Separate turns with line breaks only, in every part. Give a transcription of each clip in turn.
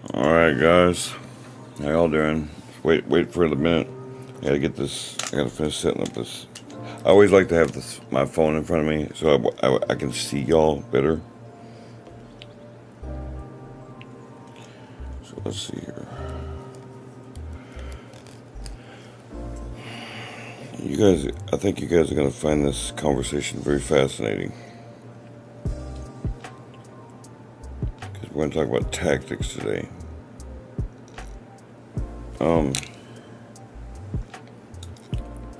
Alright guys, how y'all doing? Wait for a minute. I gotta get this, I gotta finish setting up this. I always like to have my phone in front of me so I can see y'all better. So let's see here. You guys, I think you guys are gonna find this conversation very fascinating. Because we're gonna talk about tactics today.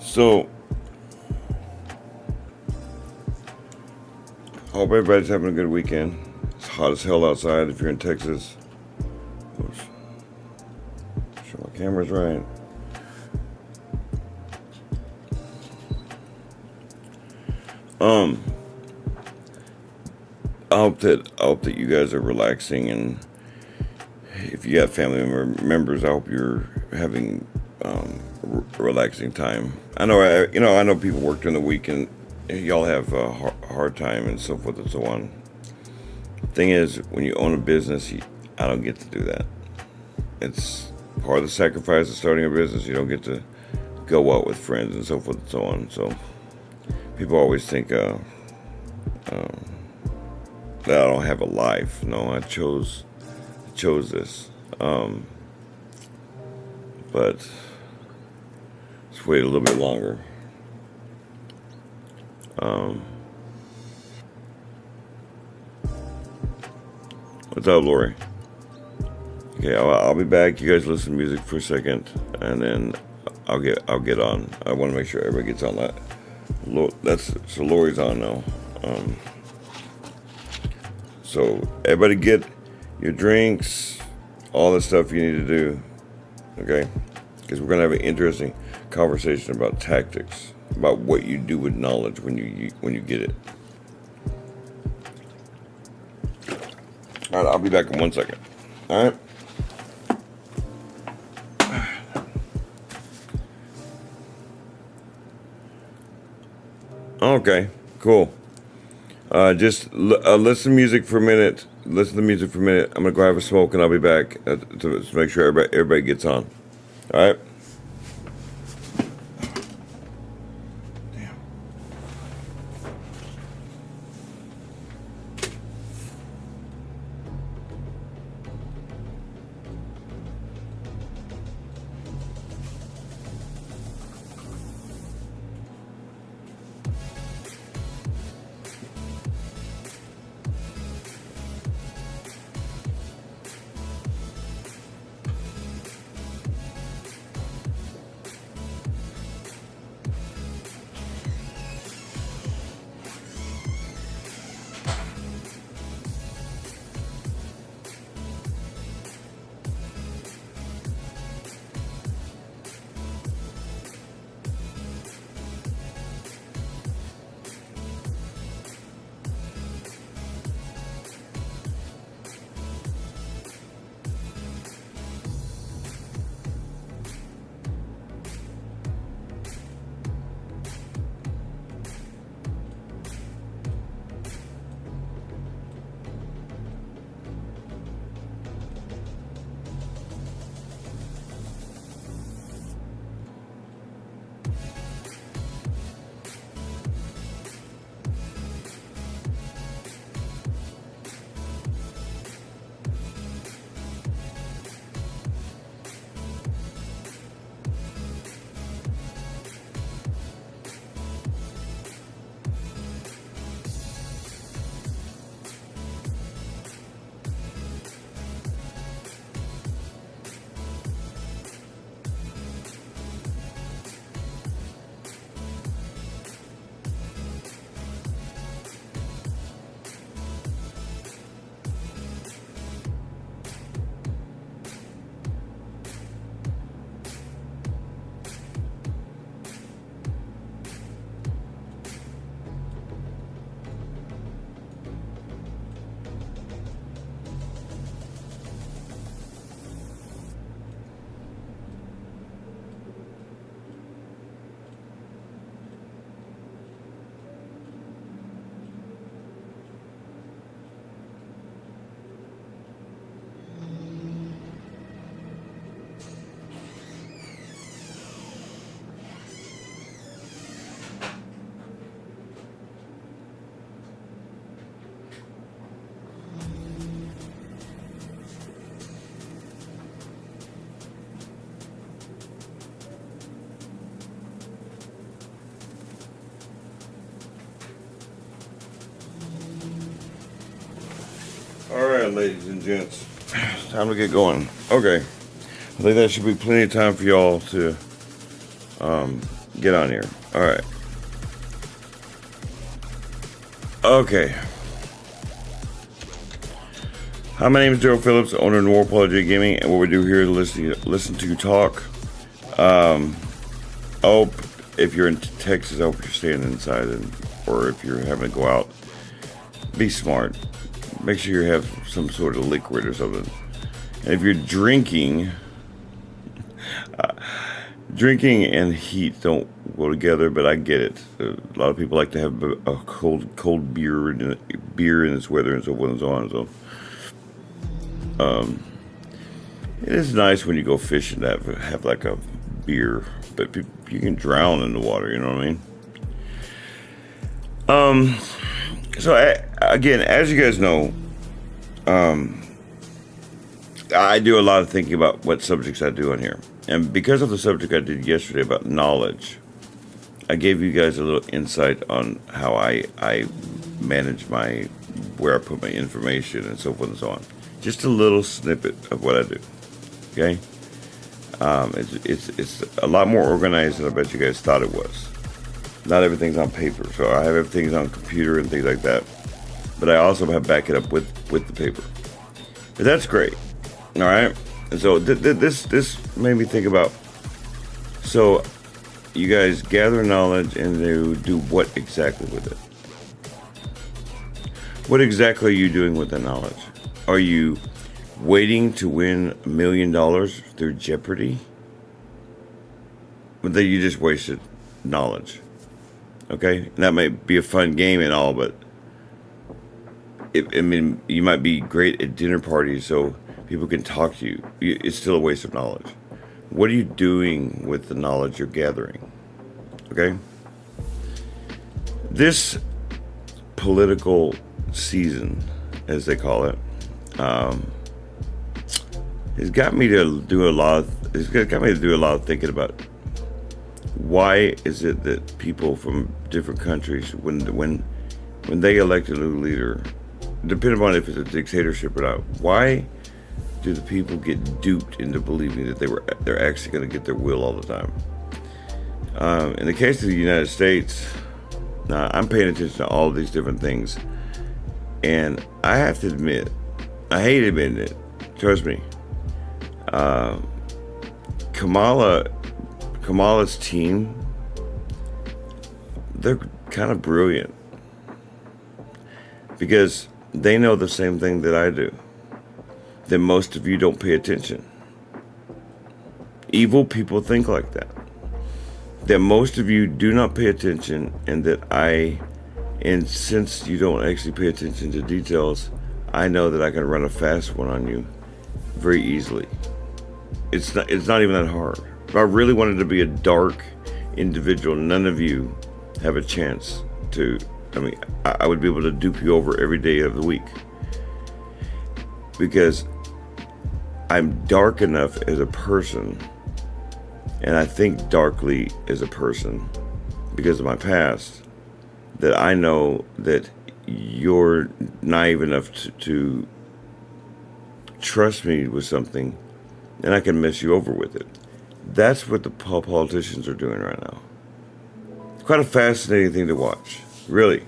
So, hope everybody's having a good weekend. It's hot as hell outside if you're in Texas. Oops. Make sure my camera's right. I hope that you guys are relaxing, and if you got family members, I hope you're having a relaxing time. I know people work during the week, and y'all have a hard time and so forth and so on. Thing is, when you own a business, I don't get to do that. It's part of the sacrifice of starting a business. You don't get to go out with friends and so forth and so on. So people always think that I don't have a life. No, I chose this. But let's wait a little bit longer. What's up, Lori? Okay, I'll be back. You guys listen to music for a second, and then I'll get on. I want to make sure everybody gets on that. So Lori's on now. So everybody get your drinks, all the stuff you need to do, okay? Because we're gonna have an interesting conversation about tactics, about what you do with knowledge when you get it. All right, I'll be back in 1 second. All right. Okay, cool. Just listen to music for a minute. Listen to music for a minute. I'm gonna go have a smoke and I'll be back to make sure everybody gets on. All right. Damn. right, ladies and gents. Time to get going. Okay. I think that should be plenty of time for y'all to get on here. All right. Okay. Hi, my name is Daryl Phillips, owner of N.A.G.214 Gaming, and what we do here is listen to talk. Oh, if you're in Texas, I hope you're staying inside, or if you're having to go out, be smart. Make sure you have some sort of liquid or something. And if you're drinking, drinking and heat don't go together, but I get it. A lot of people like to have a cold beer in this weather and so forth and so on. So, it is nice when you go fishing to have like a beer, but you can drown in the water. You know what I mean? So again, as you guys know, I do a lot of thinking about what subjects I do on here. And because of the subject I did yesterday about knowledge, I gave you guys a little insight on how I manage where I put my information and so forth and so on. Just a little snippet of what I do. Okay? It's a lot more organized than I bet you guys thought it was. Not everything's on paper, so I have everything's on computer and things like that. But I also have back it up with the paper. But that's great. All right? And so this made me think about, so you guys gather knowledge and you do what exactly with it? What exactly are you doing with the knowledge? Are you waiting to win $1 million through Jeopardy? But then you just wasted knowledge. Okay? And that might be a fun game and all, but you might be great at dinner parties so people can talk to you. It's still a waste of knowledge. What are you doing with the knowledge you're gathering? Okay? This political season, as they call it, it's got me to do a lot of thinking about why is it that people from different countries, when they elect a new leader, depending on if it's a dictatorship or not, why do the people get duped into believing that they're actually going to get their will all the time? In the case of the United States, I'm paying attention to all of these different things, and I have to admit, I hate admitting it. Trust me. Kamala's team, they're kind of brilliant because they know the same thing that I do, that most of you don't pay attention. Evil people think like that. That most of you do not pay attention, and since you don't actually pay attention to details, I know that I can run a fast one on you very easily. It's not even that hard. If I really wanted to be a dark individual, none of you have a chance to. I would be able to dupe you over every day of the week because I'm dark enough as a person, and I think darkly as a person because of my past, that I know that you're naive enough to trust me with something, and I can mess you over with it. That's what the politicians are doing right now. It's quite a fascinating thing to watch. Really.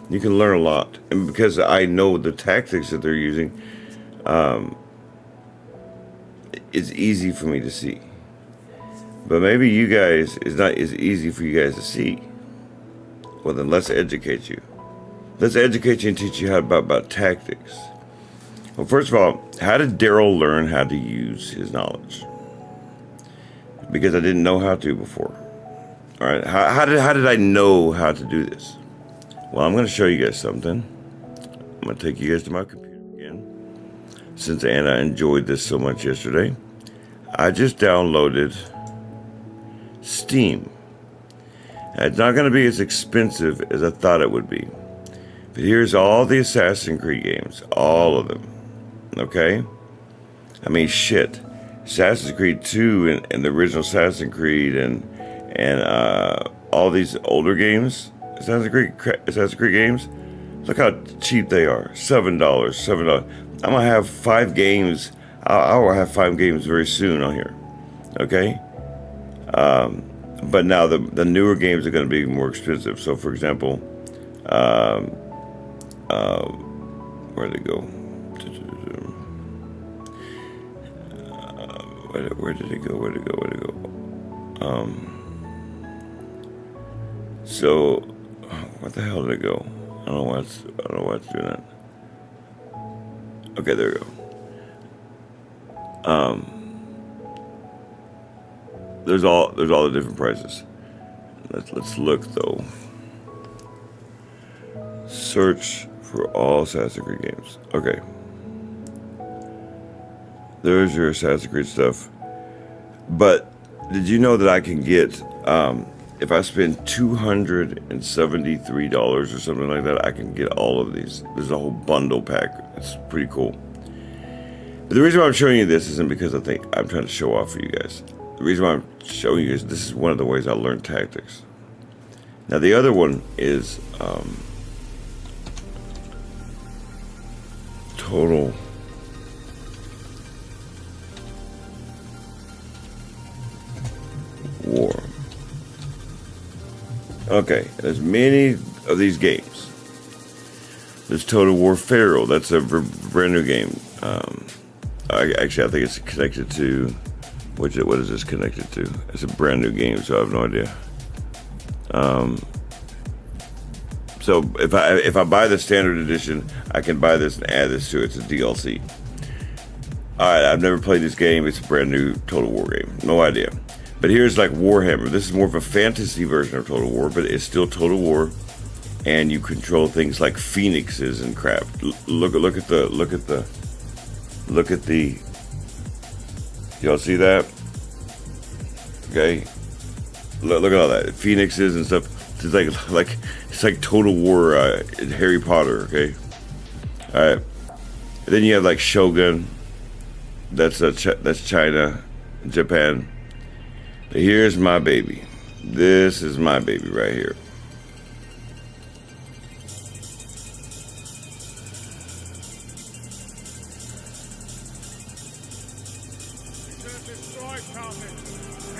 You can learn a lot. And because I know the tactics that they're using, it's easy for me to see. But maybe you guys, it's not as easy for you guys to see. Well, then let's educate you. Let's educate you and teach you about tactics. Well, first of all, how did Daryl learn how to use his knowledge? Because I didn't know how to before. All right, how did I know how to do this? Well, I'm going to show you guys something. I'm going to take you guys to my computer again. Since Anna enjoyed this so much yesterday, I just downloaded Steam. It's not going to be as expensive as I thought it would be. But here's all the Assassin's Creed games. All of them. Okay? Shit. Assassin's Creed 2 and the original Assassin's Creed and all these older games, Assassin's Creed games, look how cheap they are. $7. I'm gonna have 5 games. I'll have 5 games very soon on here. Okay. But now the newer games are going to be more expensive. So, for example, where'd it go? Where did it go? So, what the hell did it go? I don't know why it's doing that. Okay, there we go. There's all the different prices. Let's look though. Search for all Assassin's Creed games. Okay. There's your Assassin's Creed stuff. But did you know that I can get if I spend $273 or something like that, I can get all of these. There's a whole bundle pack. It's pretty cool. But the reason why I'm showing you this isn't because I think I'm trying to show off for you guys. The reason why I'm showing you is this is one of the ways I learned tactics. Now the other one is Total War. Okay, there's many of these games. There's Total War Pharaoh. That's a brand new game. I think it's connected to. What is this connected to? It's a brand new game, so I have no idea. So if I buy the standard edition, I can buy this and add this to it. It's a DLC. All right, I've never played this game. It's a brand new Total War game. No idea. But here's like Warhammer. This is more of a fantasy version of Total War, but it's still Total War, and you control things like phoenixes and crap. Look at the. Y'all see that? Okay. Look at all that phoenixes and stuff. It's like Total War in Harry Potter. Okay. All right. And then you have like Shogun. That's China, Japan. Here's my baby. This is my baby right here.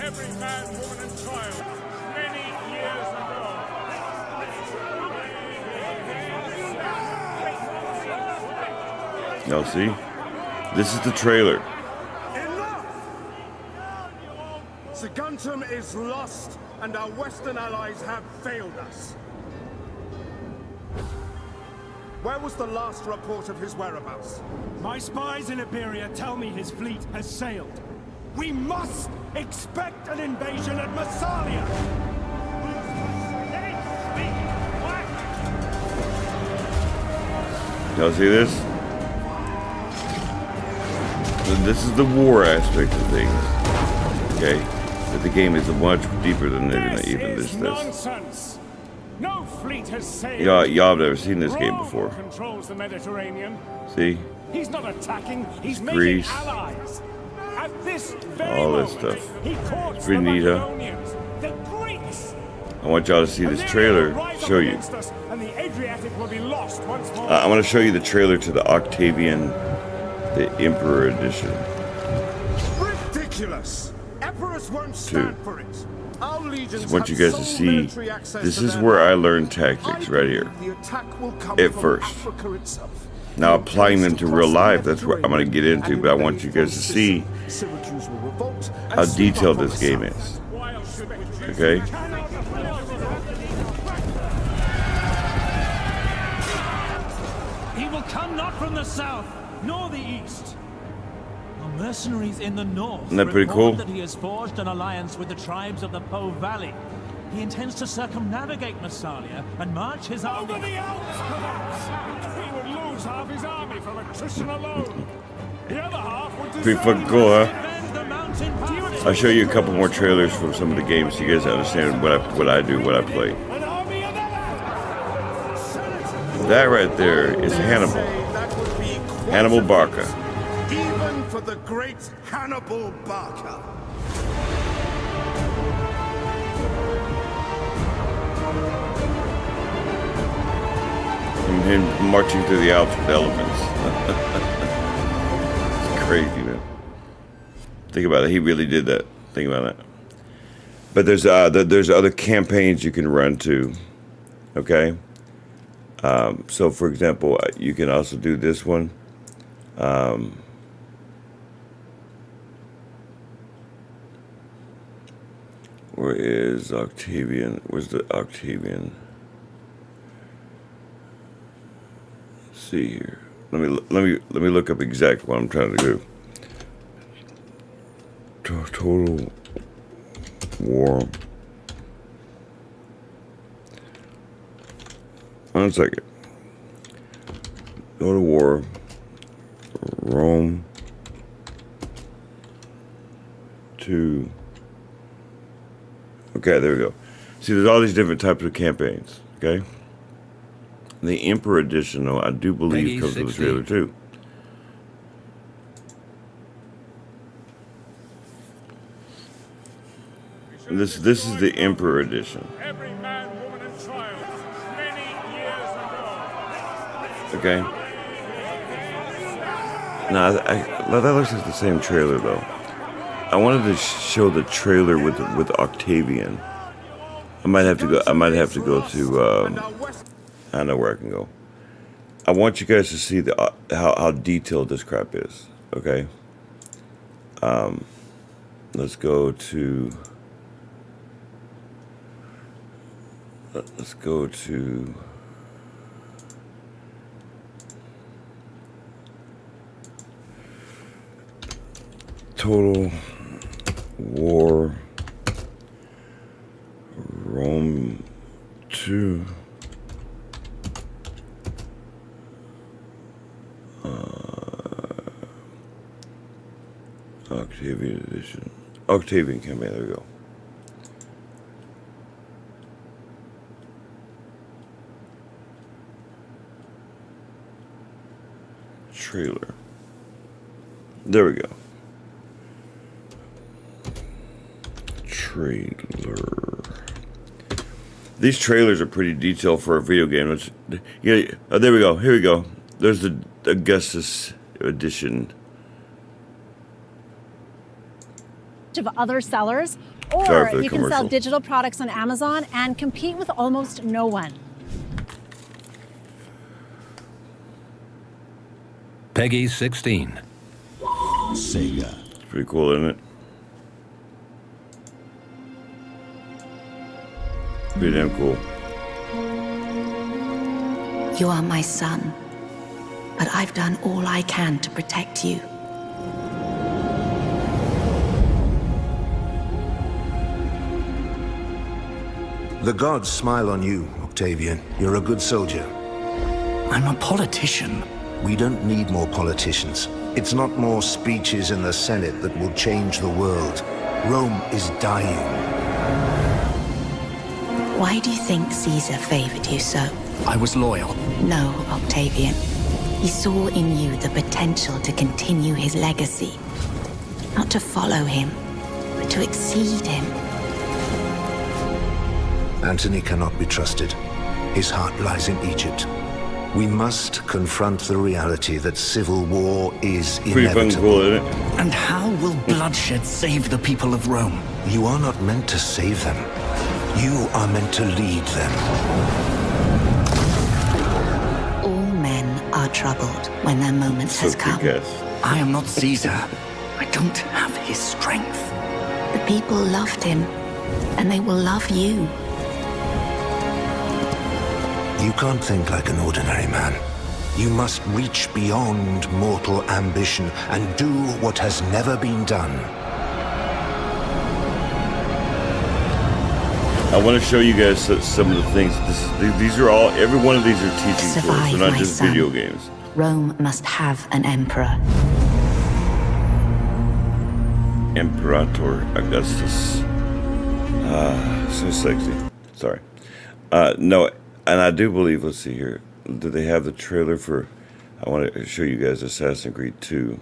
Every man, woman, and child, many years ago.
Y'all see? This is the trailer.
Saguntum is lost, and our Western allies have failed us. Where was the last report of his whereabouts?
My spies in Iberia tell me his fleet has sailed. We must expect an invasion at Massalia!
Y'all see this? This is the war aspect of things. Okay? But the game is much deeper than even this.
Nonsense. No fleet has sailed.
Y'all have never seen this game before.
Controls the Mediterranean.
See?
He's not attacking. He's
Greece.
making allies. At this very
All this
moment,
stuff.
he courts
Pretty
the
neat, huh?
Macedonians, the Greeks.
I want y'all to see this trailer. Show you.
Us, and the Adriatic will be lost once more.
I want to show you the trailer to the Octavian, the Emperor edition.
Ridiculous. Emperors won't stand for it. Our legions
I want you guys to
sole
see.
military access
This
to
is
their
where I
land.
learned tactics right here.
The attack will come
At
from
first.
Africa itself.
Now applying them to real life, that's what I'm going to get into, but I want you guys to see
Syracuse will revolt and
how
sweep
detailed
up
this
from the
game
south.
is. Okay?
He will come not from the south, nor the east. Our mercenaries in the north
Isn't that pretty
report
cool?
that he has forged an alliance with the tribes of the Po Valley. He intends to circumnavigate Massalia and march his army.
Over the Alps, perhaps. He would lose half his army from attrition alone. The other half would
Pretty
desert
fucking
him.
cool, huh?
Defend the mountain passes.
I'll show you a couple more trailers from some of the games so you guys understand what I do, what I play.
An army of elephants.
That right there is Hannibal.
That would be quite
Hannibal
a
Barca.
feat, even for the great Hannibal Barca.
From him marching through the Alps with elephants. crazy, man. Think about it. He really did that. Think about that. But there's other campaigns you can run too. Okay. So for example, you can also do this one. Where is Octavian? Where's the Octavian? Let's see here. Let me look up exactly what I'm trying to do. Total War. 1 second. Total War. Rome. 2. Okay, there we go. See, there's all these different types of campaigns. Okay. The Emperor Edition, though, I do believe comes with the trailer too. This is the Emperor Edition.
Every man, woman, and child, many years ago.
Okay. Now, that looks like the same trailer though. I wanted to show the trailer with Octavian. I might have to go. I might have to go to. I know where I can go. I want you guys to see the how detailed this crap is. Okay. Let's go to. Let's go to. Total War Rome 2. Octavian Edition. Octavian campaign, there we go. Trailer. There we go. Trailer. These trailers are pretty detailed for a video game. Yeah, there we go. Here we go. There's the Augustus edition.
Of other sellers, or you can sell digital products on Amazon and compete with almost no one.
Peggy 16.
Sega.
It's pretty cool, isn't it? Pretty damn cool.
You are my son, but I've done all I can to protect you.
The gods smile on you, Octavian. You're a good soldier.
I'm a politician.
We don't need more politicians. It's not more speeches in the Senate that will change the world. Rome is dying.
Why do you think Caesar favored you so?
I was loyal.
No, Octavian. He saw in you the potential to continue his legacy. Not to follow him, but to exceed him.
Antony cannot be trusted. His heart lies in Egypt. We must confront the reality that civil war is
Pretty
inevitable.
fucking cool, isn't it?
And how will bloodshed save the people of Rome?
You are not meant to save them. You are meant to lead them.
All men are troubled when their moment has come.
I am not Caesar. I don't have his strength.
The people loved him, and they will love you.
You can't think like an ordinary man. You must reach beyond mortal ambition and do what has never been done.
I want to show you guys some of the things. These are all, every one of these are teaching tools. They're not just video games.
Rome must have an emperor.
Imperator Augustus. So sexy. Sorry. No, and I do believe, let's see here. Do they have the trailer for, I want to show you guys Assassin's Creed 2.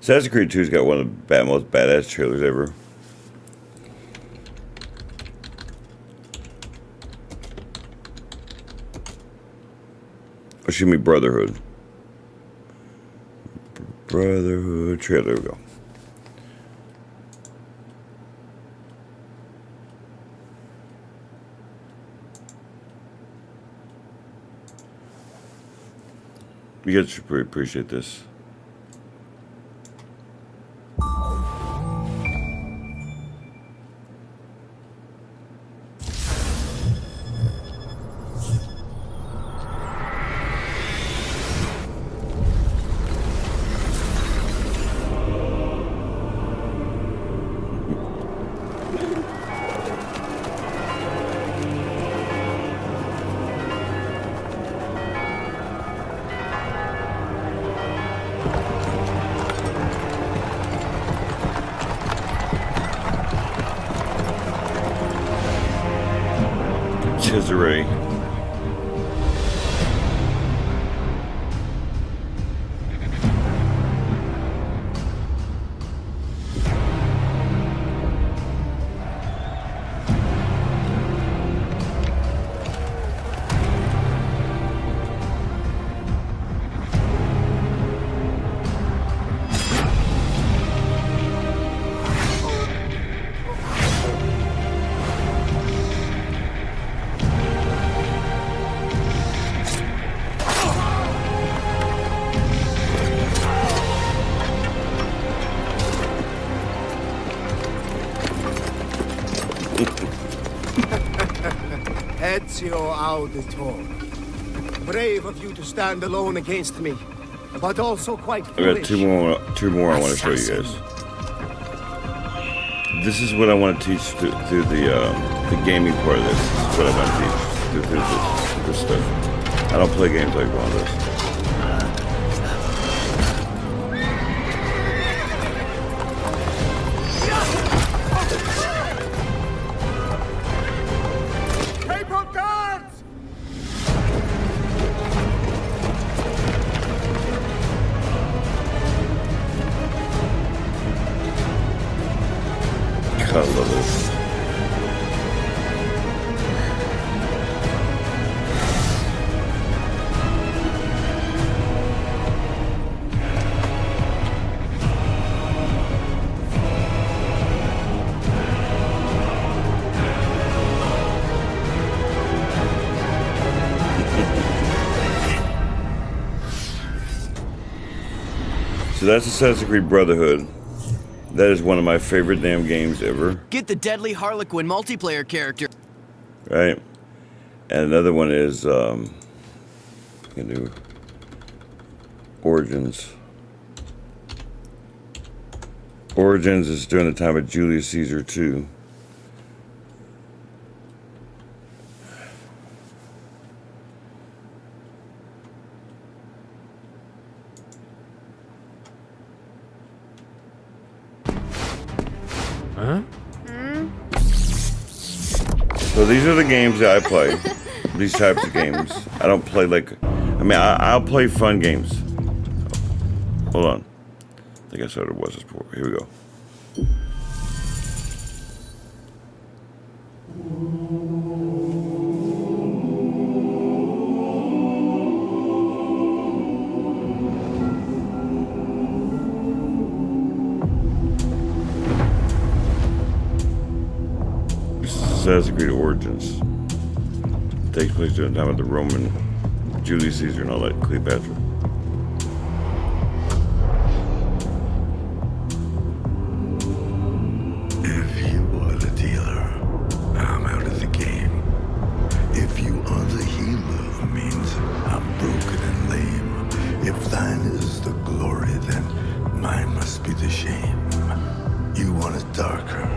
Assassin's Creed 2's got one of the most badass trailers ever. show me Brotherhood. Brotherhood trailer. There we go. You guys should pretty appreciate this. Cesare.
Ezio Auditore. Brave of you to stand alone against me, but also quite foolish.
I got two more I want to show you guys. This is what I want to teach through the gaming part of this. This is what I want to teach through this stuff. I don't play games like one of this. I love this. So that's Assassin's Creed Brotherhood. That is one of my favorite damn games ever.
Get the Deadly Harlequin multiplayer character.
Right. And another one is can do Origins. Origins is during the time of Julius Caesar too. So these are the games that I play. These types of games. I don't play like... I mean, I'll play fun games. Hold on. I think I said it was this before. Here we go. Assassin's Creed Origins takes place during the time of the Roman Julius Caesar and all that, Cleopatra.
If you are the dealer, I'm out of the game. If you are the healer, means I'm broken and lame. If thine is the glory, then mine must be the shame. You want it darker.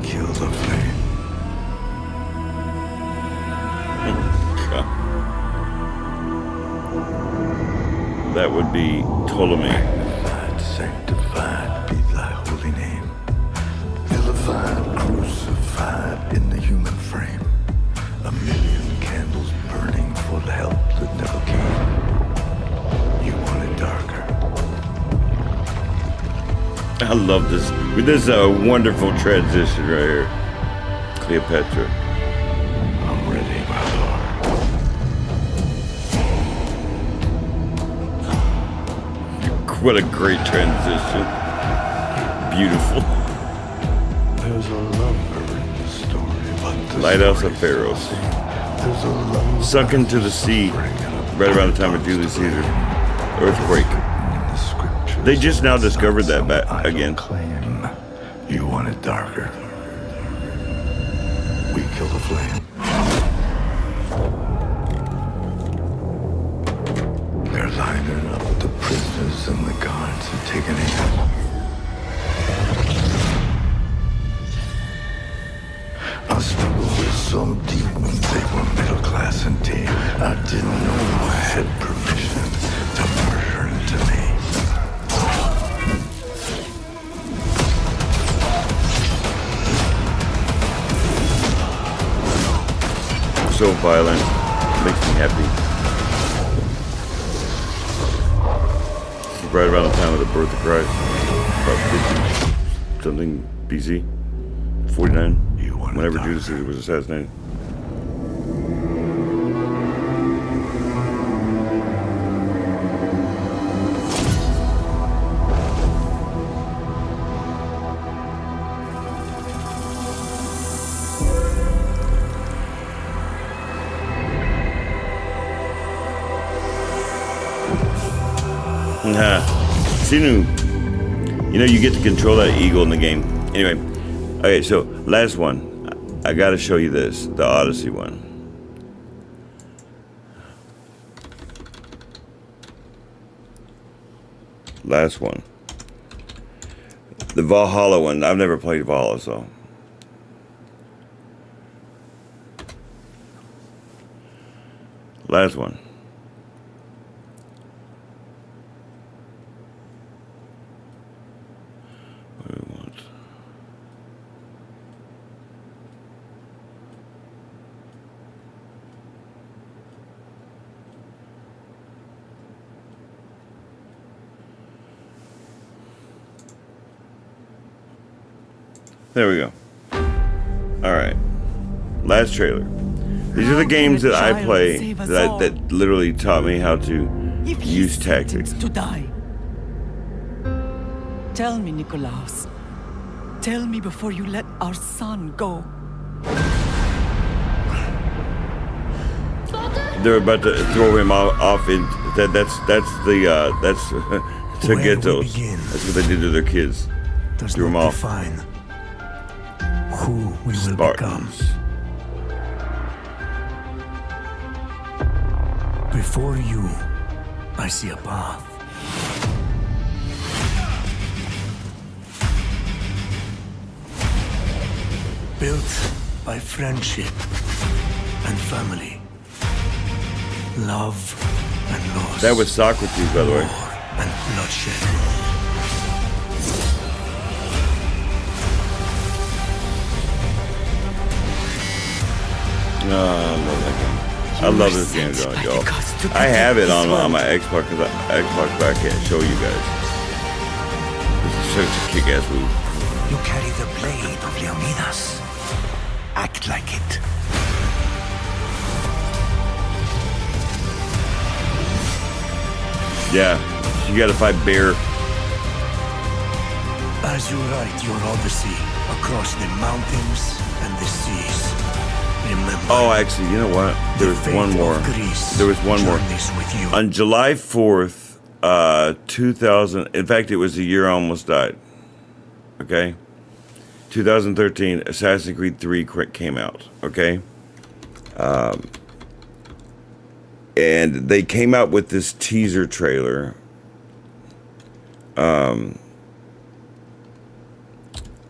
Kill the flame.
That would be Ptolemy.
Magnified, sanctified be thy holy name. Vilified, crucified in the human frame. A million candles burning for the help that never came. You want it darker.
I love this. This is a wonderful transition right here. Cleopatra.
I'm ready, my lord.
What a great transition. Beautiful.
There's a lover in the story, but the
Lighthouse of Pharos.
there's a love
Sunk into the sea right around the time of Julius Caesar. Earthquake.
in the scriptures.
They just now discovered that back again.
Claim you want it darker. We kill the flame. They're lining up the prisoners and the guards are taking aim. I struggled with some demons. They were middle class and tame. I didn't know I had permission to murder and to me.
So violent. Makes me happy. Right around the time of the birth of Christ. About 50 something BC. 49. Whenever Judas Caesar was assassinated. Sinu. You know, you get to control that eagle in the game. Anyway, okay, so last one. I gotta show you this, the Odyssey one. Last one. The Valhalla one. I've never played Valhalla, so. Last one. What do we want? There we go. All right. Last trailer. These are the games that I play that literally taught me how to use tactics.
To die. Tell me, Nikolaus. Tell me before you let our son go.
They're about to throw him off in that's to ghettos. That's what they did to their kids. Threw them off.
Who we will become. Before you, I see a path. Built by friendship and family. Love and loss.
That was Socrates, by the way.
War and bloodshed.
No, I love that game. I love this game, y'all. I have it on my Xbox, but I can't show you guys. This is such a kick-ass move.
You carry the blade of Leonidas. Act like it.
Yeah, you gotta fight Bear.
As you write your odyssey across the mountains and the seas, remember.
Oh, actually, you know what? There was one more. There was one more. On July 4th, 2000. In fact, it was the year I almost died. Okay, 2013, Assassin's Creed 3 came out. Okay, and they came out with this teaser trailer.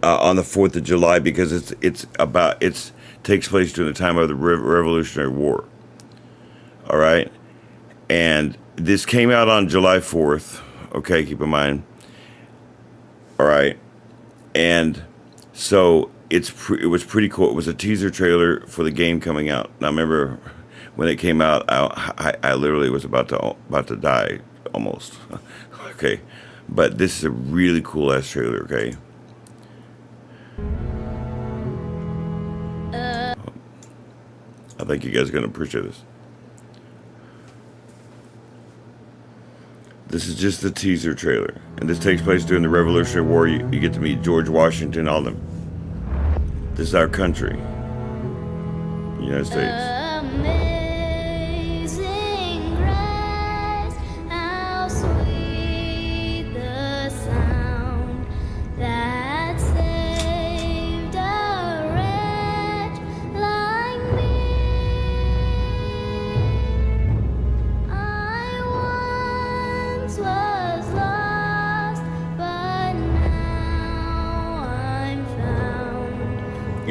On the 4th of July, because it's takes place during the time of the Revolutionary War. All right, and this came out on July 4th. Okay, keep in mind. All right, and so it was pretty cool. It was a teaser trailer for the game coming out. Now, I remember when it came out, I literally was about to die almost. Okay, but this is a really cool ass trailer. Okay. I think you guys are going to appreciate this. This is just the teaser trailer. And this takes place during the Revolutionary War. You get to meet George Washington, all them. This is our country. United States.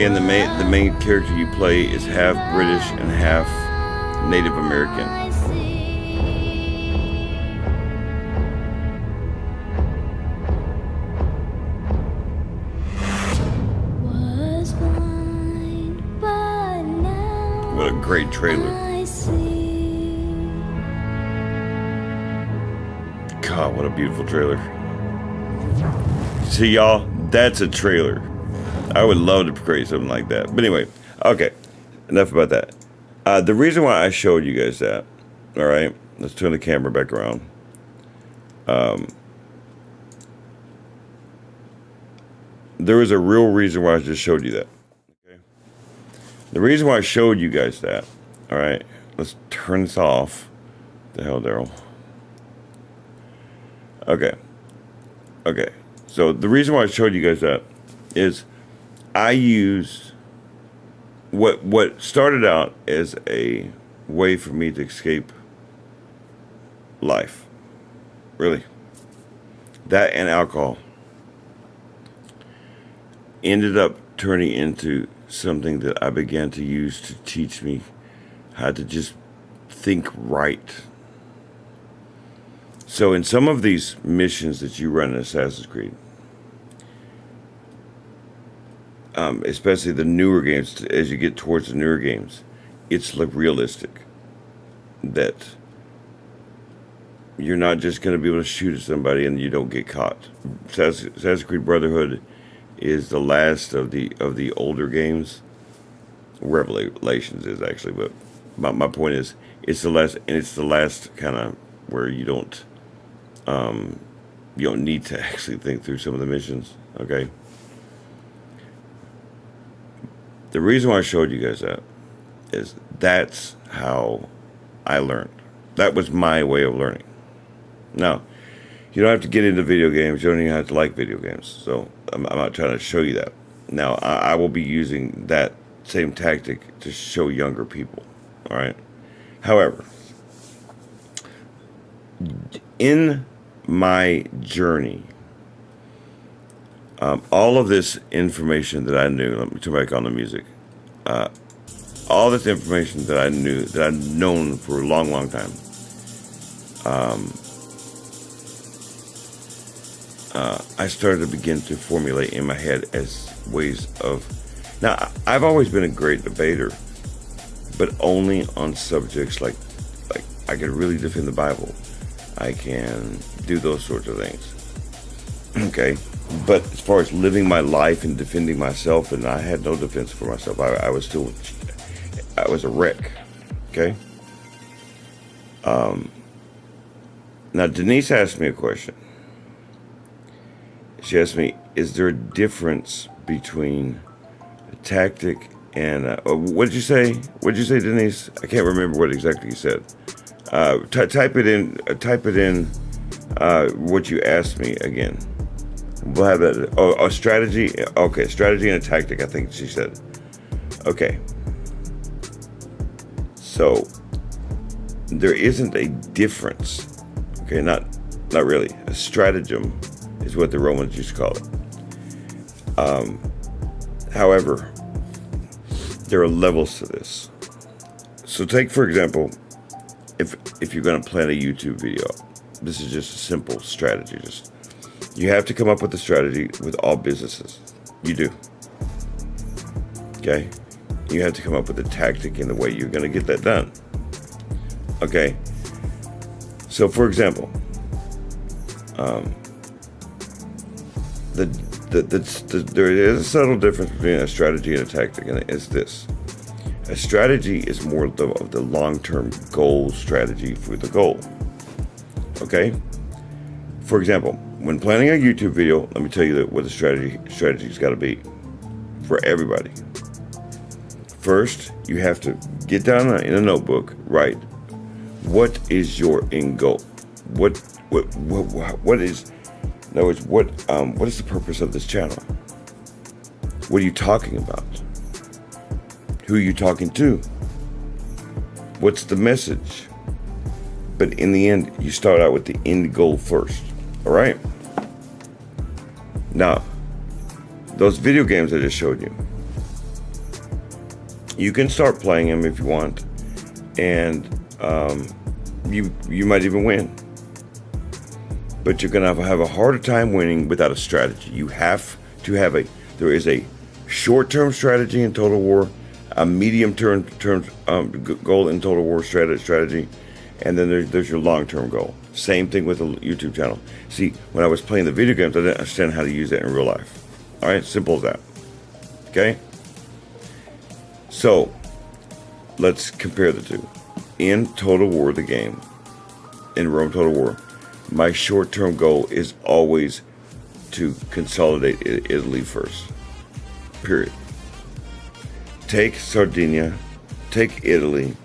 And the main character you play is half British and half Native American. What a great trailer. God, what a beautiful trailer. See, y'all, that's a trailer. I would love to create something like that. But anyway, okay, enough about that. The reason why I showed you guys that, all right, let's turn the camera back around. There was a real reason why I just showed you that. Okay? The reason why I showed you guys that, all right, let's turn this off. The hell, Daryl. Okay. Okay. So the reason why I showed you guys that is I used what started out as a way for me to escape life. Really. That and alcohol ended up turning into something that I began to use to teach me how to just think right. So in some of these missions that you run in Assassin's Creed, especially the newer games, as you get towards the newer games, it's like realistic that you're not just going to be able to shoot at somebody and you don't get caught. Assassin's Creed Brotherhood is the last of the older games. Revelations is actually, but my point is, it's the last, and it's the last kind of where you don't need to actually think through some of the missions. Okay. The reason why I showed you guys that is that's how I learned. That was my way of learning. Now, you don't have to get into video games. You don't even have to like video games. So I'm not trying to show you that. Now, I will be using that same tactic to show younger people. All right. However, in my journey, all of this information that I knew, let me turn back on the music. All this information that I knew, that I've known for a long, long time, I started to begin to formulate in my head as ways of. Now, I've always been a great debater, but only on subjects like I can really defend the Bible. I can do those sorts of things. Okay. But as far as living my life and defending myself, and I had no defense for myself. I was a wreck. Okay. Now Denise asked me a question. She asked me, "Is there a difference between a tactic and what did you say? What did you say, Denise? I can't remember what exactly you said. Type it in. What you asked me again." We'll have that. Oh, a strategy. Okay, strategy and a tactic, I think she said. Okay. So there isn't a difference. Okay, not really. A stratagem is what the Romans used to call it. However, there are levels to this. So take, for example, if you're going to plan a YouTube video, this is just a simple strategy. You have to come up with a strategy with all businesses. You do. Okay? You have to come up with a tactic in the way you're going to get that done. Okay? So, for example, there is a subtle difference between a strategy and a tactic, and it's this. A strategy is more of the long-term goal strategy for the goal. Okay? For example, when planning a YouTube video, let me tell you what the strategy's got to be for everybody. First, you have to get down in a notebook, write, what is your end goal? What is, in other words, what is the purpose of this channel? What are you talking about? Who are you talking to? What's the message? But in the end, you start out with the end goal first. All right? Now, those video games I just showed you, you can start playing them if you want, and you might even win. But you're gonna have a harder time winning without a strategy. You have to have there is a short-term strategy in Total War, a medium-term goal in Total War strategy, and then there's your long-term goal. Same thing with the YouTube channel. See, when I was playing the video games, I didn't understand how to use that in real life. All right, simple as that. Okay? So, let's compare the two. In Total War, the game, in Rome Total War, my short-term goal is always to consolidate Italy first. Period. Take Sardinia, take Italy,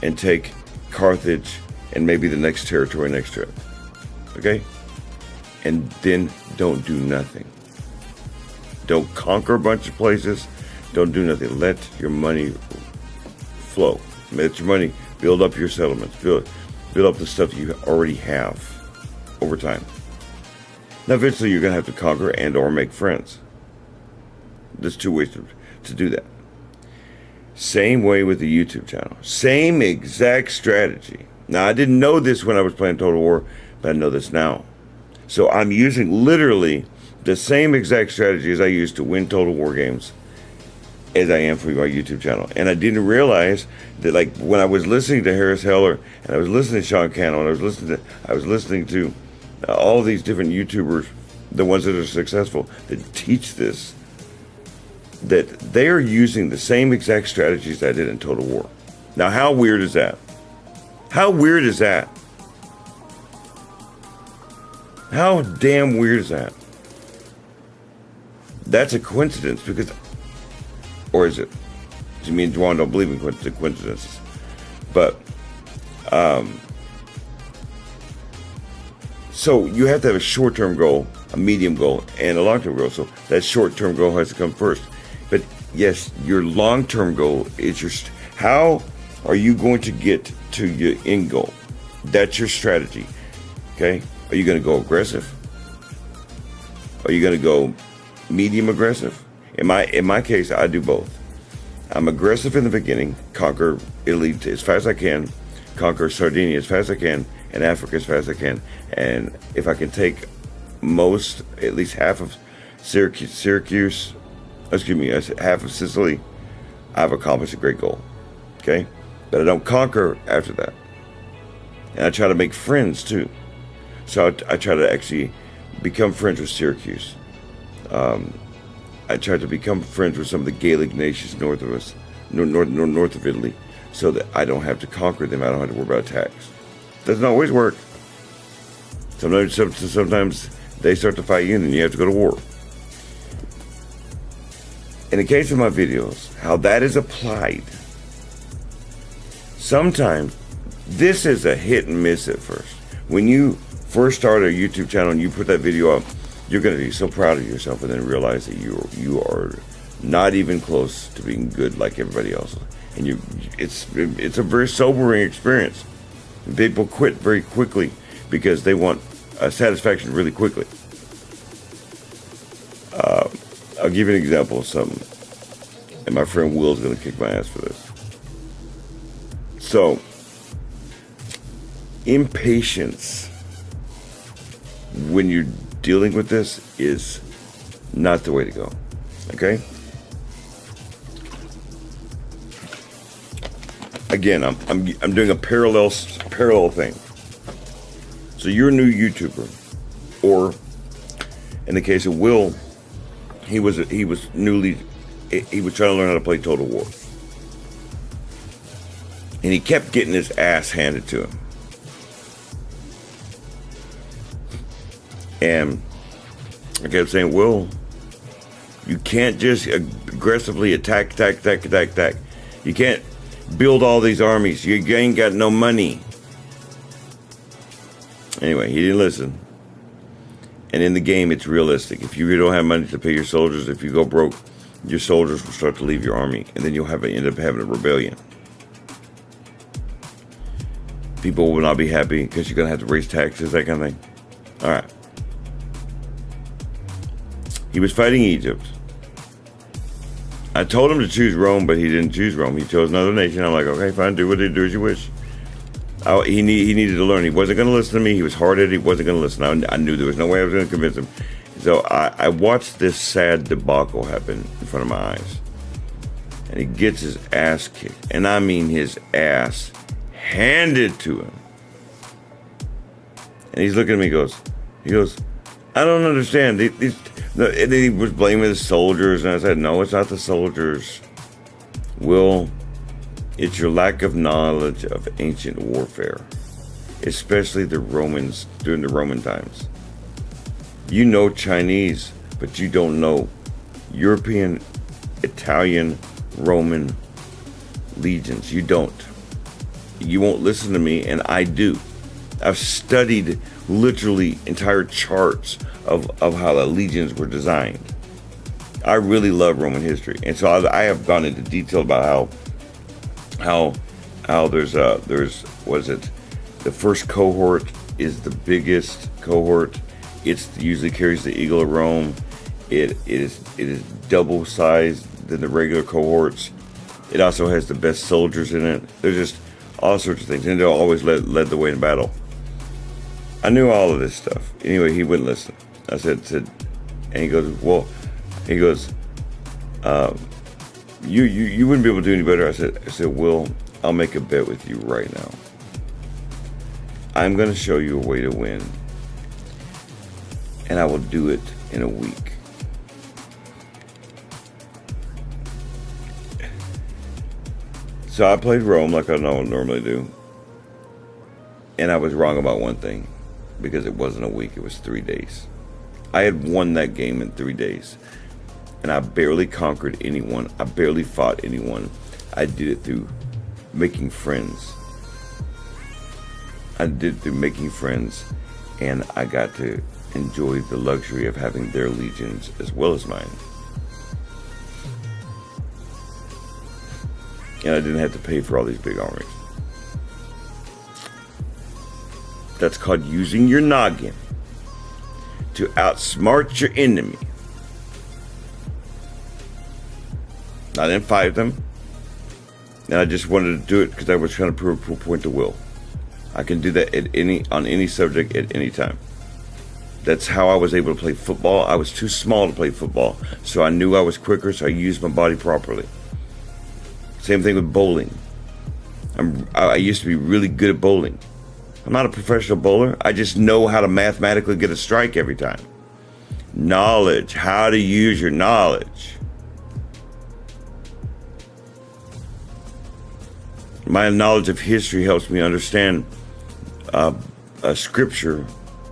and take Carthage, and maybe the next territory next to it. Okay? And then don't do nothing. Don't conquer a bunch of places. Don't do nothing. Let your money flow. Let your money build up your settlements. Build up the stuff you already have over time. Now, eventually, you're going to have to conquer and or make friends. There's two ways to do that. Same way with the YouTube channel. Same exact strategy. Now, I didn't know this when I was playing Total War, but I know this now. So I'm using literally the same exact strategy as I used to win Total War games as I am for my YouTube channel. And I didn't realize that, like, when I was listening to Harris Heller, and I was listening to Sean Cannell, and I was listening to all these different YouTubers, the ones that are successful, that teach this, that they are using the same exact strategies I did in Total War. Now, how weird is that? How weird is that? How damn weird is that? That's a coincidence, because, or is it? You mean Juan don't believe in coincidences? But, so you have to have a short-term goal, a medium goal, and a long-term goal. So that short-term goal has to come first. But yes, your long-term goal is how are you going to get to your end goal? That's your strategy. Okay? Are you going to go aggressive? Are you going to go medium aggressive? In my case, I do both. I'm aggressive in the beginning, conquer Italy as fast as I can, conquer Sardinia as fast as I can, and Africa as fast as I can. And if I can take at least half of Syracuse, half of Sicily, I've accomplished a great goal. Okay? But I don't conquer after that. And I try to make friends too. So I try to actually become friends with Syracuse. I try to become friends with some of the Gaelic nations north of us, north of Italy, so that I don't have to conquer them. I don't have to worry about attacks. Doesn't always work. Sometimes they start to fight you, and then you have to go to war. In the case of my videos, how that is applied, sometimes this is a hit and miss at first. When you first start a YouTube channel and you put that video up, you're going to be so proud of yourself, and then realize that you are not even close to being good like everybody else. And it's a very sobering experience. People quit very quickly because they want satisfaction really quickly. I'll give you an example of something, and my friend Will's going to kick my ass for this. So, impatience when you're dealing with this is not the way to go. Okay? Again, I'm doing a parallel thing. So you're a new YouTuber, or in the case of Will, he was trying to learn how to play Total War, and he kept getting his ass handed to him. And I kept saying, Will, you can't just aggressively attack. You can't build all these armies. You ain't got no money. Anyway, he didn't listen. And in the game, it's realistic. If you don't have money to pay your soldiers, if you go broke, your soldiers will start to leave your army, and then you'll end up having a rebellion. People will not be happy because you're going to have to raise taxes, that kind of thing. All right. He was fighting Egypt. I told him to choose Rome, but he didn't choose Rome. He chose another nation. I'm like, okay, fine, do as you wish. He needed to learn. He wasn't going to listen to me. He was hard-headed. He wasn't going to listen. I knew there was no way I was going to convince him. So I watched this sad debacle happen in front of my eyes. And he gets his ass kicked. And I mean his ass handed to him. And he's looking at me, he goes, I don't understand. And then he was blaming the soldiers. And I said, no, it's not the soldiers. Will, it's your lack of knowledge of ancient warfare, especially the Romans during the Roman times. You know Chinese, but you don't know European, Italian, Roman legions. You don't. You won't listen to me, and I do. I've studied literally entire charts of how the legions were designed. I really love Roman history, and so I have gone into detail about how there's what is it? The first cohort is the biggest cohort. It usually carries the Eagle of Rome. It is double sized than the regular cohorts. It also has the best soldiers in it. There's just all sorts of things, and it always led the way in battle. I knew all of this stuff. Anyway, he wouldn't listen. I said, and he goes, well, you wouldn't be able to do any better. I said, Will, I'll make a bet with you right now. I'm going to show you a way to win, and I will do it in a week. So I played Rome like I normally do, and I was wrong about one thing, because it wasn't a week, it was 3 days. I had won that game in 3 days, and I barely conquered anyone. I barely fought anyone. I did it through making friends. And I got to enjoy the luxury of having their legions as well as mine. And I didn't have to pay for all these big armies. That's called using your noggin to outsmart your enemy. I didn't fight them, and I just wanted to do it because I was trying to prove a point to Will. I can do that on any subject at any time. That's how I was able to play football. I was too small to play football, so I knew I was quicker, so I used my body properly. Same thing with bowling. I used to be really good at bowling. I'm not a professional bowler. I just know how to mathematically get a strike every time. Knowledge, how to use your knowledge. My knowledge of history helps me understand scripture,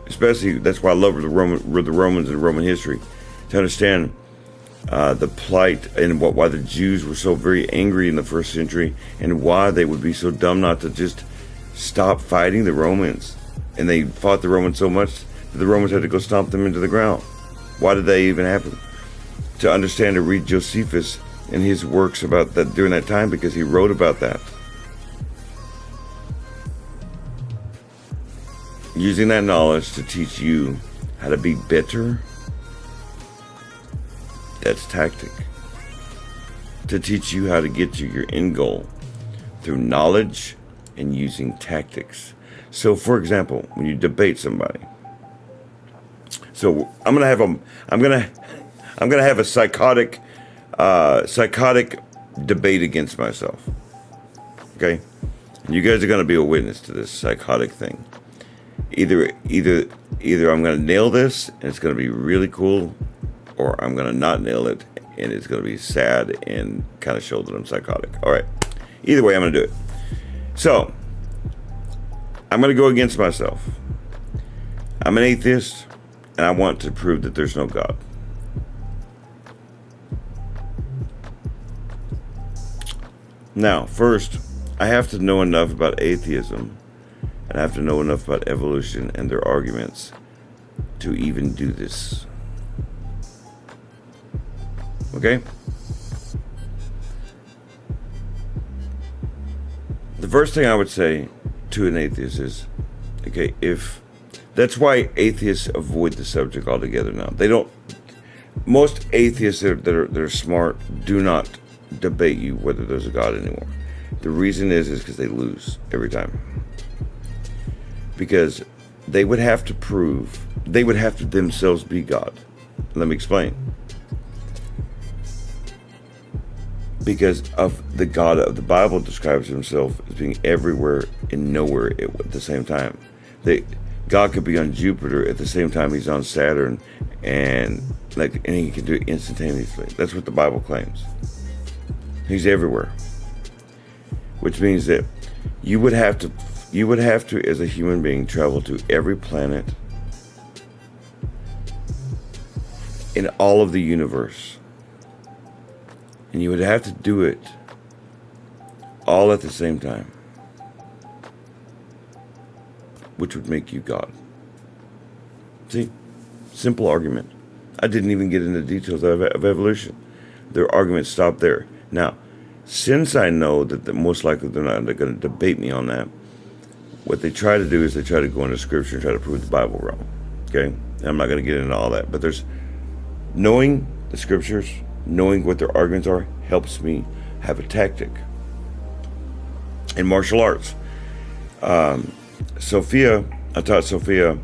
especially that's why I love the Romans and Roman history, to understand the plight and why the Jews were so very angry in the first century, and why they would be so dumb not to just stop fighting the Romans. And they fought the Romans so much that the Romans had to go stomp them into the ground. Why did that even happen? To understand, to read Josephus and his works about that during that time, because he wrote about that. Using that knowledge to teach you how to be better, that's tactic. To teach you how to get to your end goal through knowledge and using tactics. So, for example, when you debate somebody, so I'm gonna have a psychotic debate against myself. Okay, and you guys are gonna be a witness to this psychotic thing. Either I'm gonna nail this and it's gonna be really cool, or I'm gonna not nail it and it's gonna be sad and kind of show that I'm psychotic. All right, either way, I'm gonna do it. So I'm gonna go against myself. I'm an atheist. and I want to prove that there's no God. Now, first, I have to know enough about atheism, and I have to know enough about evolution and their arguments to even do this. Okay? The first thing I would say to an atheist is, okay, that's why atheists avoid the subject altogether now. They don't, most atheists that are smart do not debate you whether there's a God anymore. The reason is because they lose every time. Because they would have to themselves be God. Let me explain. Because of the God of the Bible describes himself as being everywhere and nowhere at the same time. God could be on Jupiter at the same time he's on Saturn, and he can do it instantaneously. That's what the Bible claims. He's everywhere. Which means that you would have to, as a human being, travel to every planet in all of the universe. And you would have to do it all at the same time, which would make you God. See? Simple argument. I didn't even get into details of evolution. Their arguments stopped there. Now, since I know that most likely they're going to debate me on that, what they try to do is they try to go into Scripture and try to prove the Bible wrong. Okay? And I'm not going to get into all that. But knowing the Scriptures, knowing what their arguments are, helps me have a tactic. In martial arts, I taught Sophia,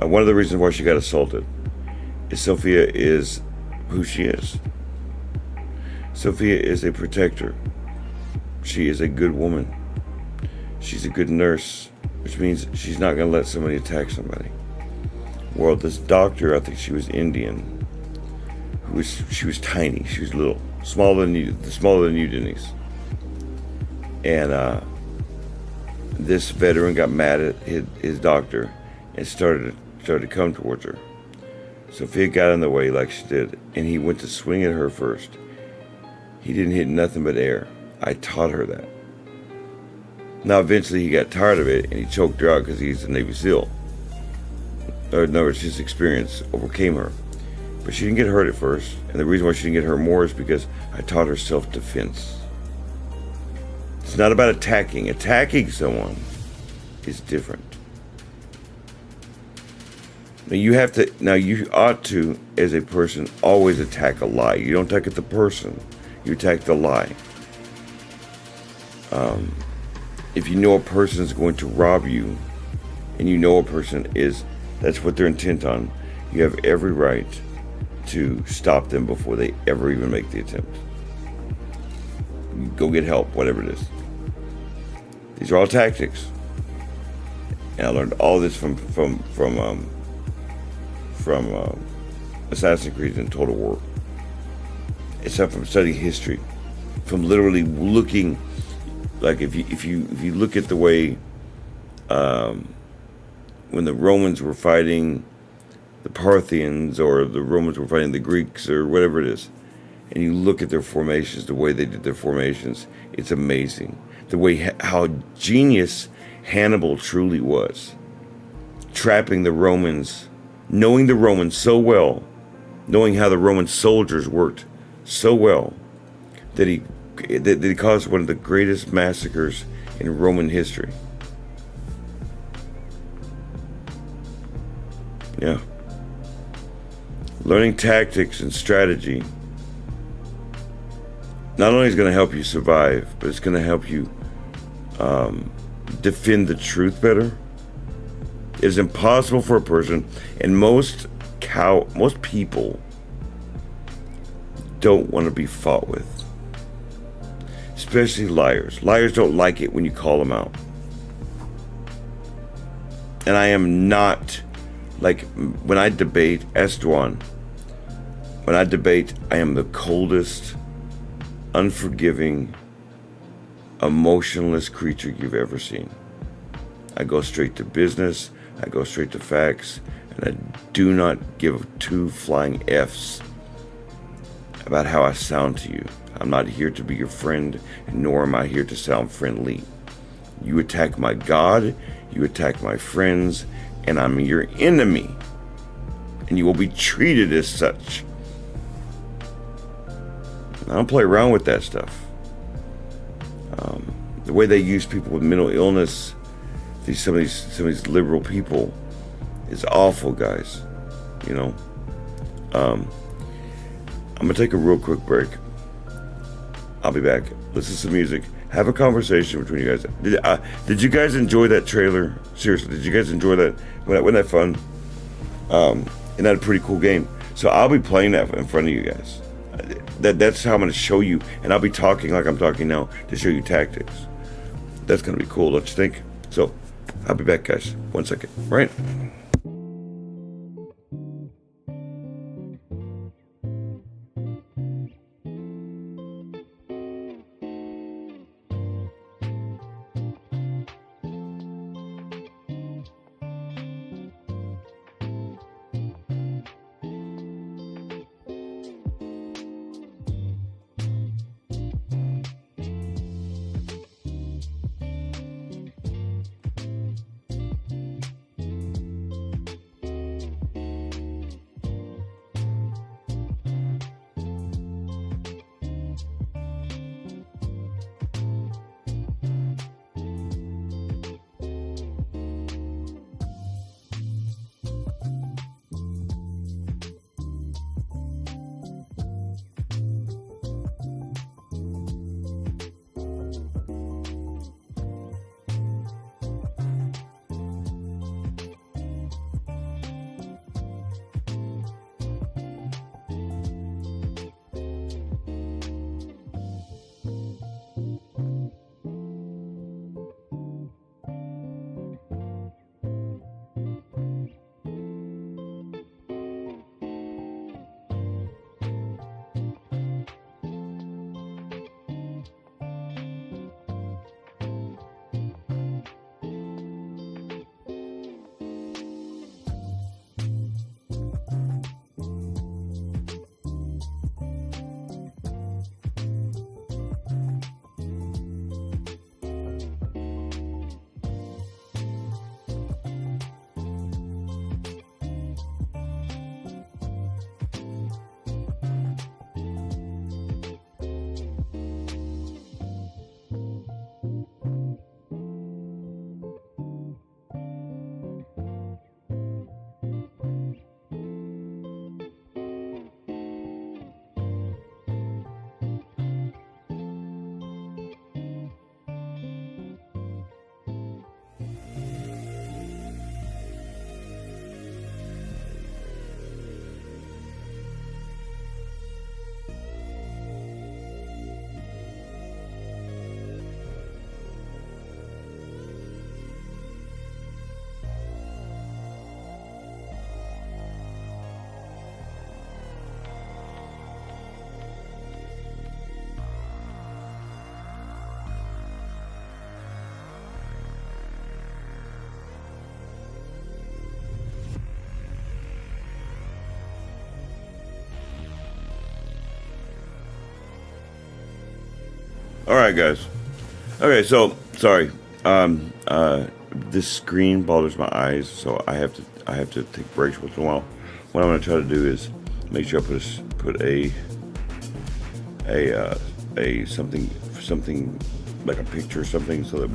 one of the reasons why she got assaulted is Sophia is who she is. Sophia is a protector. She is a good woman. She's a good nurse, which means she's not going to let somebody attack somebody. Well, this doctor, I think she was Indian, she was tiny, she was little, smaller than you, Denise. And this veteran got mad at his doctor and started to come towards her. Sophia got in the way like she did, and he went to swing at her first. He didn't hit nothing but air. I taught her that. Now, eventually he got tired of it, and he choked her out because he's a Navy SEAL. In other words, his experience overcame her. But she didn't get hurt at first, and the reason why she didn't get hurt more is because I taught her self-defense. It's not about attacking. Attacking someone is different. Now you ought to, as a person, always attack a lie. You don't attack the person, you attack the lie. If you know a person is going to rob you, and you know a person that's what they're intent on, you have every right to stop them before they ever even make the attempt. Go get help, whatever it is. These are all tactics, and I learned all this from Assassin's Creed and Total War. It's not from studying history, from literally looking. Like if you look at the way when the Romans were fighting the Parthians, or the Romans were fighting the Greeks, or whatever it is, and you look at their formations, the way they did their formations, it's amazing. The way how genius Hannibal truly was, trapping the Romans, knowing the Romans so well, knowing how the Roman soldiers worked so well, that he caused one of the greatest massacres in Roman history. Yeah. Learning tactics and strategy not only is going to help you survive, but it's going to help you defend the truth better. It is impossible for a person, and most people don't want to be fought with. Especially liars. Liars don't like it when you call them out. And I am not, like, when I debate, Esteban, when I debate, I am the coldest, unforgiving, emotionless creature you've ever seen. I go straight to business, I go straight to facts, and And I do not give two flying F's about how I sound to you. I'm not here to be your friend, nor am I here to sound friendly. You attack my God, you attack my friends, and I'm your enemy. And you will be treated as such. I don't play around with that stuff. The way they use people with mental illness, some of these liberal people, is awful, guys. You know. I'm gonna take a real quick break. I'll be back. Listen to some music. Have a conversation between you guys. Did you guys enjoy that trailer? Seriously, did you guys enjoy that? Wasn't that fun? And that's a pretty cool game. So I'll be playing that in front of you guys. That's how I'm going to show you, and I'll be talking like I'm talking now to show you tactics. That's going to be cool, don't you think? So I'll be back, guys. 1 second. Right. All right, guys. Okay, so sorry. This screen bothers my eyes, so I have to take breaks once in a while. What I'm going to try to do is make sure I put a something like a picture or something, so that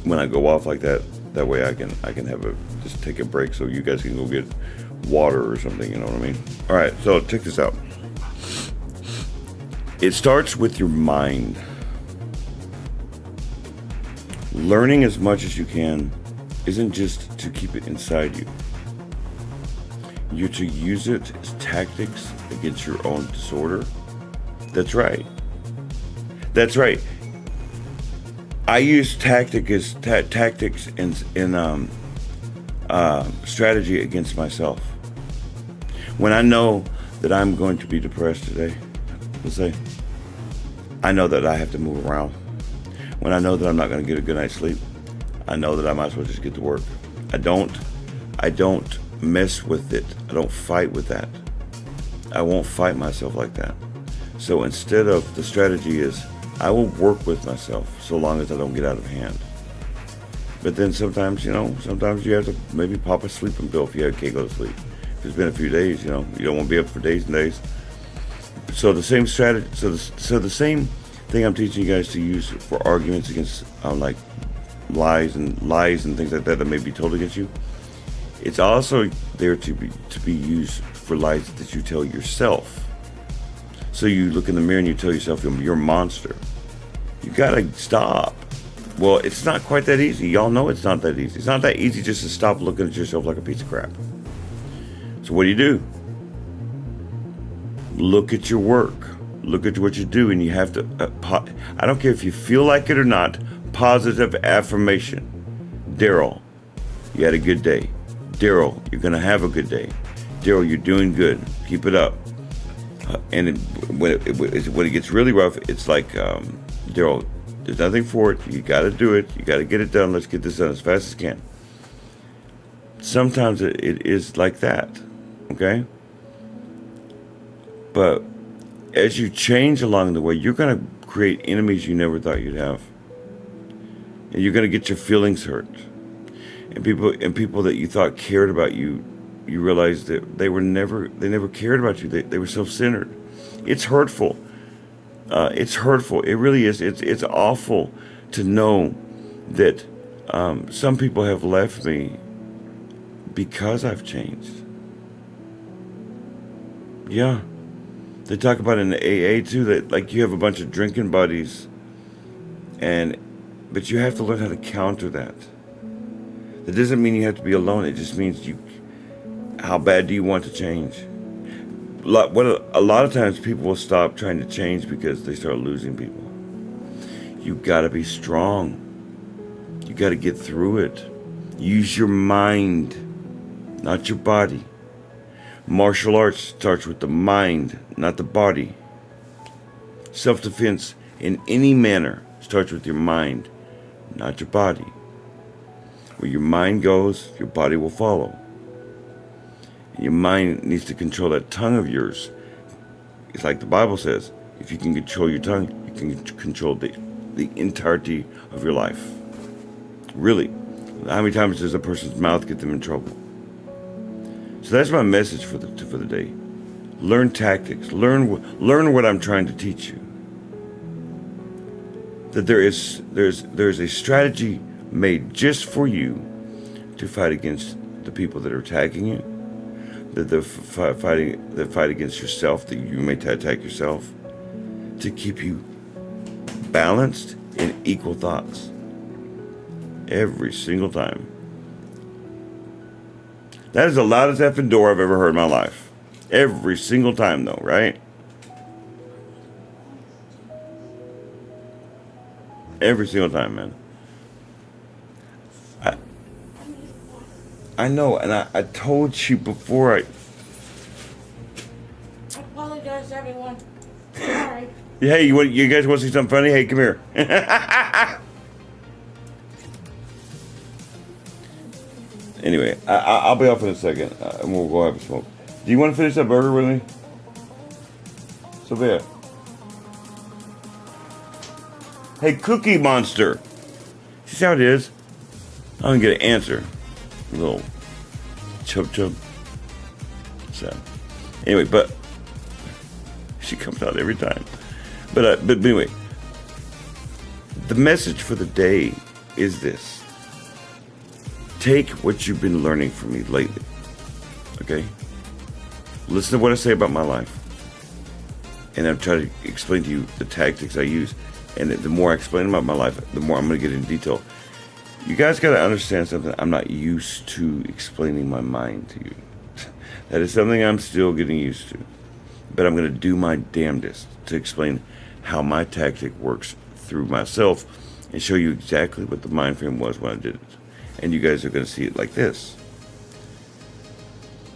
when I go off like that way I can just take a break, so you guys can go get water or something. You know what I mean? All right. So check this out. It starts with your mind. Learning as much as you can isn't just to keep it inside you. You're to use it as tactics against your own disorder. That's right. That's right. I use tactics in strategy against myself. When I know that I'm going to be depressed today, let's say, I know that I have to move around. When I know that I'm not going to get a good night's sleep, I know that I might as well just get to work. I don't I don't mess with it. I don't fight with that. I won't fight myself like that. So instead of, the strategy is, I will work with myself so long as I don't get out of hand. But then sometimes, sometimes you have to maybe pop a sleeping pill if you can't go to sleep. If it's been a few days, you don't want to be up for days and days. So the same strategy, so the same thing I'm teaching you guys to use for arguments against like lies and things like that may be told against you. It's also there to be used for lies that you tell yourself. So you look in the mirror and you tell yourself you're a monster. You gotta stop. Well, it's not quite that easy. Y'all know it's not that easy. It's not that easy just to stop looking at yourself like a piece of crap. So what do? Look at your work. Look at what you do, and you have to, I don't care if you feel like it or not, positive affirmation. Daryl, you had a good day. Daryl, you're going to have a good day. Daryl, you're doing good. Keep it up. And when it gets really rough, it's like, Daryl, there's nothing for it. You got to do it. You got to get it done. Let's get this done as fast as you can. Sometimes it is like that, okay? But as you change along the way, you're going to create enemies you never thought you'd have. And you're going to get your feelings hurt. And people that you thought cared about you, you realize that they never cared about you. They were self-centered. It's hurtful. It's hurtful. It really is. It's awful to know that some people have left me because I've changed. Yeah. They talk about in the AA too that like you have a bunch of drinking buddies, but you have to learn how to counter that. That doesn't mean you have to be alone. It just means how bad do you want to change? A lot of times people will stop trying to change because they start losing people. You gotta be strong. You gotta get through it. Use your mind, not your body. Martial arts starts with the mind, not the body. Self-defense in any manner starts with your mind, not your body. Where your mind goes, your body will follow. And your mind needs to control that tongue of yours. It's like the Bible says, if you can control your tongue, you can control the entirety of your life. Really. How many times does a person's mouth get them in trouble? So that's my message for the day. Learn tactics. Learn what I'm trying to teach you. That there's a strategy made just for you to fight against the people that are attacking you. That they're fight against yourself. That you may attack yourself. To keep you balanced in equal thoughts. Every single time. That is the loudest effing door I've ever heard in my life. Every single time, though, right? Every single time, man. I know, and I told you before I
apologize, everyone. Sorry.
Hey, you guys want to see something funny? Hey, come here. Anyway, I'll be off in a second, and we'll go have a smoke. Do you want to finish that burger with me? Sophia. Hey, Cookie Monster. See how it is? I don't get an answer. A little chub. So, anyway, but she comes out every time. But anyway, the message for the day is this. Take what you've been learning from me lately, okay? Listen to what I say about my life. And I'm trying to explain to you the tactics I use. And the more I explain about my life, the more I'm going to get in detail. You guys got to understand something. I'm not used to explaining my mind to you. That is something I'm still getting used to. But I'm going to do my damnedest to explain how my tactic works through myself and show you exactly what the mind frame was when I did it. And you guys are going to see it like this.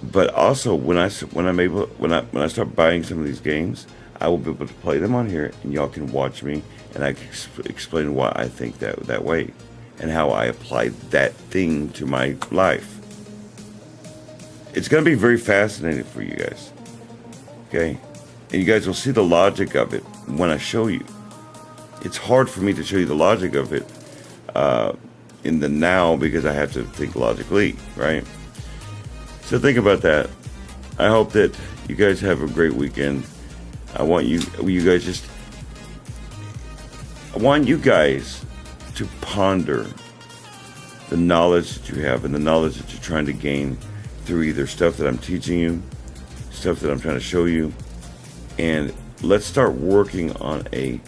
But also, when I start buying some of these games, I will be able to play them on here, and y'all can watch me, and I can explain why I think that way, and how I apply that thing to my life. it's going to be very fascinating for you guys. Okay? And you guys will see the logic of it when I show you. It's hard for me to show you the logic of it in the now because I have to think logically, right? So think about that. I hope that you guys have a great weekend. I want you guys to ponder the knowledge that you have and the knowledge that you're trying to gain through either stuff that I'm teaching you, stuff that I'm trying to show you, and let's start working on a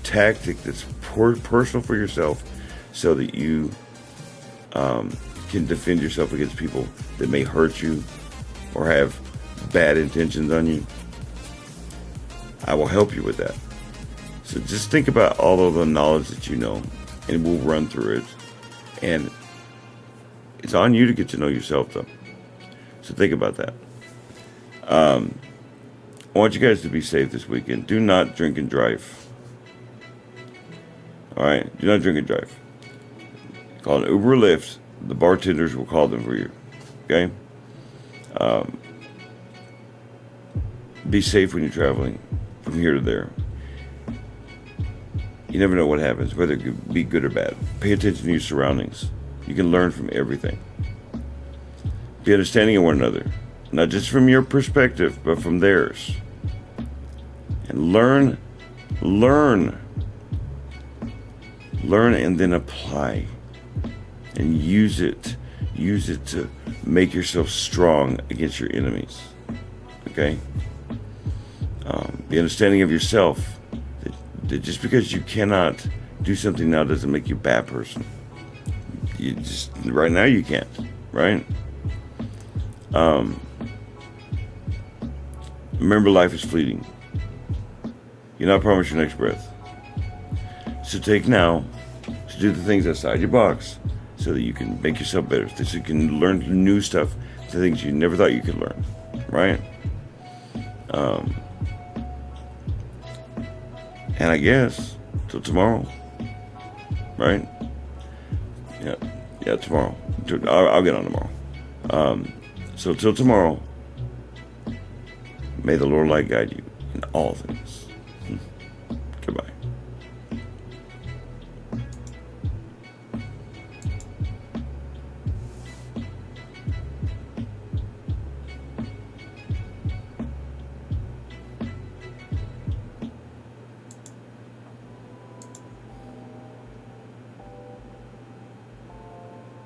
tactic that's personal for yourself so that you can defend yourself against people that may hurt you or have bad intentions on you. I will help you with that. So just think about all of the knowledge that you know, and we'll run through it. And it's on you to get to know yourself, though. So think about that. I want you guys to be safe this weekend. Do not drink and drive. All right? Do not drink and drive. Call an Uber or Lyft. The bartenders will call them for you. Okay? Be safe when you're traveling from here to there. You never know what happens, whether it could be good or bad. Pay attention to your surroundings. You can learn from everything. Be understanding of one another. Not just from your perspective, but from theirs. And learn and then apply. And use it to make yourself strong against your enemies. Okay? Be understanding of yourself. That just because you cannot do something now doesn't make you a bad person. You just, right now you can't, right? Remember, life is fleeting. You're not promised your next breath. So take now to do the things outside your box so that you can make yourself better, so you can learn new stuff, the things you never thought you could learn, right? And I guess till tomorrow, right? Yeah, tomorrow. I'll get on tomorrow. So till tomorrow, may the Lord light guide you in all things.